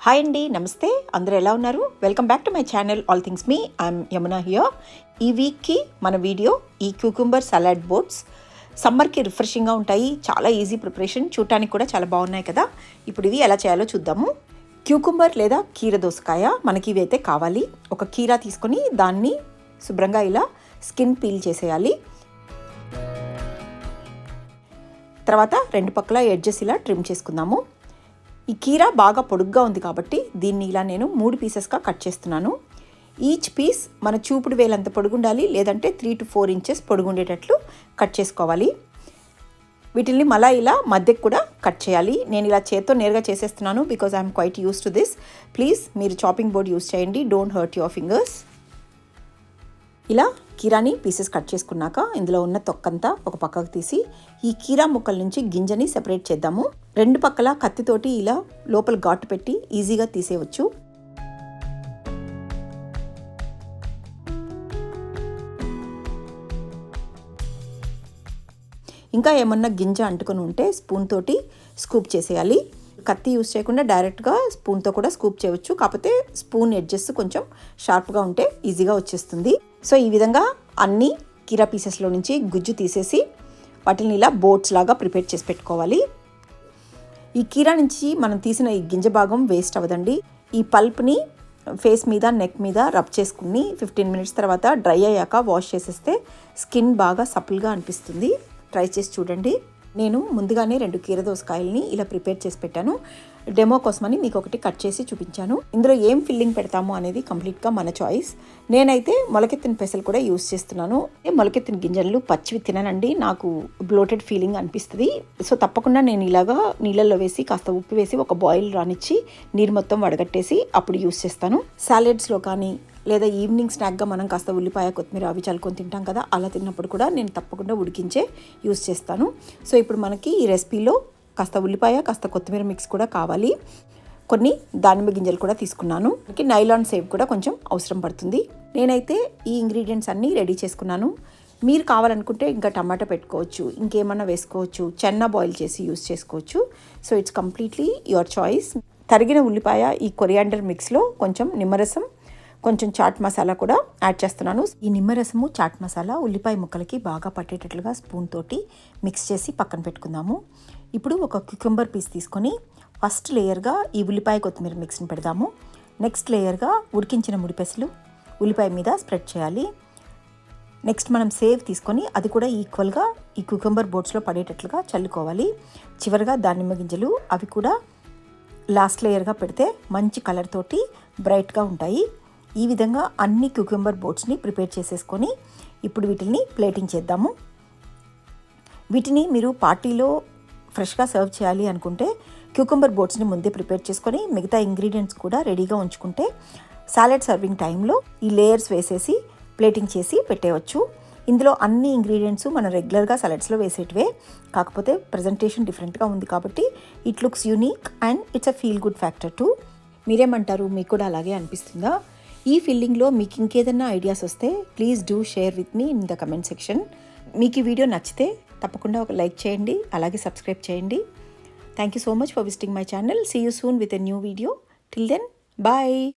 Hi అండి, నమస్తే. అందరూ ఎలా ఉన్నారు? Welcome back to my channel all things me. I'm Yamuna here. ఈ వీక్కి మన వీడియో ఈ క్యూకుంబర్ సలాడ్ బోట్స్. సమ్మర్కి రిఫ్రెషింగ్గా ఉంటాయి, చాలా ఈజీ ప్రిపరేషన్, చూడటానికి కూడా చాలా బాగున్నాయి కదా. ఇప్పుడు ఇవి ఎలా చేయాలో చూద్దాము. క్యూకుంబర్ లేదా కీర దోసకాయ మనకి ఇవి అయితే కావాలి. ఒక కీరా తీసుకొని దాన్ని శుభ్రంగా ఇలా స్కిన్ పీల్ చేసేయాలి. తర్వాత రెండు పక్కల ఎడ్జెస్ ఇలా ట్రిమ్ చేసుకుందాము. ఈ కీరా బాగా పొడుగ్గా ఉంది కాబట్టి దీన్ని ఇలా నేను 3 పీసెస్గా కట్ చేస్తున్నాను. ఈచ్ పీస్ మన చూపుడు వేలంత పొడుగుండాలి, లేదంటే 3 to 4 ఇంచెస్ పొడుగుండేటట్లు కట్ చేసుకోవాలి. వీటిని మళ్ళీ ఇలా మధ్యకు కూడా కట్ చేయాలి. నేను ఇలా చేత్తో నేరుగా చేసేస్తున్నాను because I'm quite use to this. Please మీరు చాపింగ్ బోర్డ్ యూస్ చేయండి, డోంట్ హర్ట్ యువర్ ఫింగర్స్. ఇలా కీరాని పీసెస్ కట్ చేసుకున్నాక ఇందులో ఉన్న తొక్కంతా ఒక పక్కకు తీసి ఈ కీరా ముక్కల నుంచి గింజని సెపరేట్ చేద్దాము. రెండు పక్కల కత్తితోటి ఇలా లోపల ఘాటు పెట్టి ఈజీగా తీసేయవచ్చు. ఇంకా ఏమన్నా గింజ అంటుకొని ఉంటే స్పూన్ తోటి స్కూప్ చేసేయాలి. కత్తి యూస్ చేయకుండా డైరెక్ట్గా స్పూన్తో కూడా స్కూప్ చేయవచ్చు, కాకపోతే స్పూన్ ఎడ్జెస్ కొంచెం షార్ప్గా ఉంటే ఈజీగా వచ్చేస్తుంది. సో ఈ విధంగా అన్ని కీరా పీసెస్లో నుంచి గుజ్జు తీసేసి వాటిని ఇలా బోట్స్ లాగా ప్రిపేర్ చేసి పెట్టుకోవాలి. ఈ కీరా నుంచి మనం తీసిన ఈ గింజ భాగం వేస్ట్ అవ్వదండి. ఈ పల్ప్ని ఫేస్ మీద, నెక్ మీద రబ్ చేసుకుని 15 minutes తర్వాత డ్రై అయ్యాక వాష్ చేసేస్తే స్కిన్ బాగా సపుల్గా అనిపిస్తుంది. ట్రై చేసి చూడండి. నేను ముందుగానే 2 కీర దోసకాయలని ఇలా ప్రిపేర్ చేసి పెట్టాను. డెమో కోసమని మీకు ఒకటి కట్ చేసి చూపించాను. ఇందులో ఏం ఫిల్లింగ్ పెడతాము అనేది కంప్లీట్గా మన చాయిస్. నేనైతే మొలకెత్తిన పెసలు కూడా యూస్ చేస్తున్నాను. మొలకెత్తిన గింజలు పచ్చివి తిననండి, నాకు బ్లోటెడ్ ఫీలింగ్ అనిపిస్తుంది. సో తప్పకుండా నేను ఇలాగా నీళ్ళల్లో వేసి కాస్త ఉప్పు వేసి ఒక బాయిల్ రానిచ్చి నీరు మొత్తం వడగట్టేసి అప్పుడు యూస్ చేస్తాను. సాలెడ్స్లో కానీ లేదా ఈవినింగ్ స్నాక్గా మనం కాస్త ఉల్లిపాయ, కొత్తిమీర అవి చల్లుకొని తింటాం కదా, అలా తిన్నప్పుడు కూడా నేను తప్పకుండా ఉడికించే యూస్ చేస్తాను. సో ఇప్పుడు మనకి ఈ రెసిపీలో కాస్త ఉల్లిపాయ, కాస్త కొత్తిమీర మిక్స్ కూడా కావాలి. కొన్ని దానిమ్మ గింజలు కూడా తీసుకున్నాను. మనకి నైలాన్ సేవ్ కూడా కొంచెం అవసరం పడుతుంది. నేనైతే ఈ ఇంగ్రీడియంట్స్ అన్నీ రెడీ చేసుకున్నాను. మీరు కావాలనుకుంటే ఇంకా టమాటా పెట్టుకోవచ్చు, ఇంకేమన్నా వేసుకోవచ్చు, చెన్నా బాయిల్ చేసి యూస్ చేసుకోవచ్చు. So it's completely your choice. తరిగిన ఉల్లిపాయ, ఈ కొరియాండర్ మిక్స్లో కొంచెం నిమ్మరసం, కొంచెం చాట్ మసాలా కూడా యాడ్ చేస్తున్నాను. ఈ నిమ్మరసము, చాట్ మసాలా ఉల్లిపాయ ముక్కలకి బాగా పట్టేటట్లుగా స్పూన్ తోటి మిక్స్ చేసి పక్కన పెట్టుకుందాము. ఇప్పుడు ఒక క్యూకంబర్ పీస్ తీసుకొని ఫస్ట్ లేయర్గా ఈ ఉల్లిపాయ కొత్తిమీర మిక్స్ని పెడదాము. నెక్స్ట్ లేయర్గా ఉడికించిన ముడిపెసలు ఉల్లిపాయ మీద స్ప్రెడ్ చేయాలి. నెక్స్ట్ మనం సేవ్ తీసుకొని అది కూడా ఈక్వల్గా ఈ క్యూకంబర్ బోట్స్లో పడేటట్లుగా చల్లుకోవాలి. చివరిగా దానిమ్మ గింజలు, అవి కూడా లాస్ట్ లేయర్గా పెడితే మంచి కలర్ తోటి బ్రైట్గా ఉంటాయి. ఈ విధంగా అన్ని క్యూకంబర్ బోట్స్ని ప్రిపేర్ చేసేసుకొని ఇప్పుడు వీటిని ప్లేటింగ్ చేద్దాము. వీటిని మీరు పార్టీలో ఫ్రెష్గా సర్వ్ చేయాలి అనుకుంటే క్యూకంబర్ బోట్స్ని ముందే ప్రిపేర్ చేసుకొని మిగతా ఇంగ్రీడియంట్స్ కూడా రెడీగా ఉంచుకుంటే సాలెడ్ సర్వింగ్ టైంలో ఈ లేయర్స్ వేసేసి ప్లేటింగ్ చేసి పెట్టేయచ్చు. ఇందులో అన్ని ఇంగ్రీడియంట్స్ మనం రెగ్యులర్గా సలాడ్స్లో వేసేటివే, కాకపోతే ప్రజెంటేషన్ డిఫరెంట్గా ఉంది కాబట్టి it looks unique and it's a feel good factor to. మీరేమంటారు? మీకు కూడా అలాగే అనిపిస్తుందా? ఈ ఫిల్లింగ్లో మీకు ఇంకేదన్నా ఐడియాస్ వస్తే please do share with me in the comment section. మీకు ఈ వీడియో నచ్చితే తప్పకుండా ఒక లైక్ చేయండి, అలాగే సబ్స్క్రైబ్ చేయండి. Thank you so much for visiting my channel. See you soon with a new video. Till then, bye.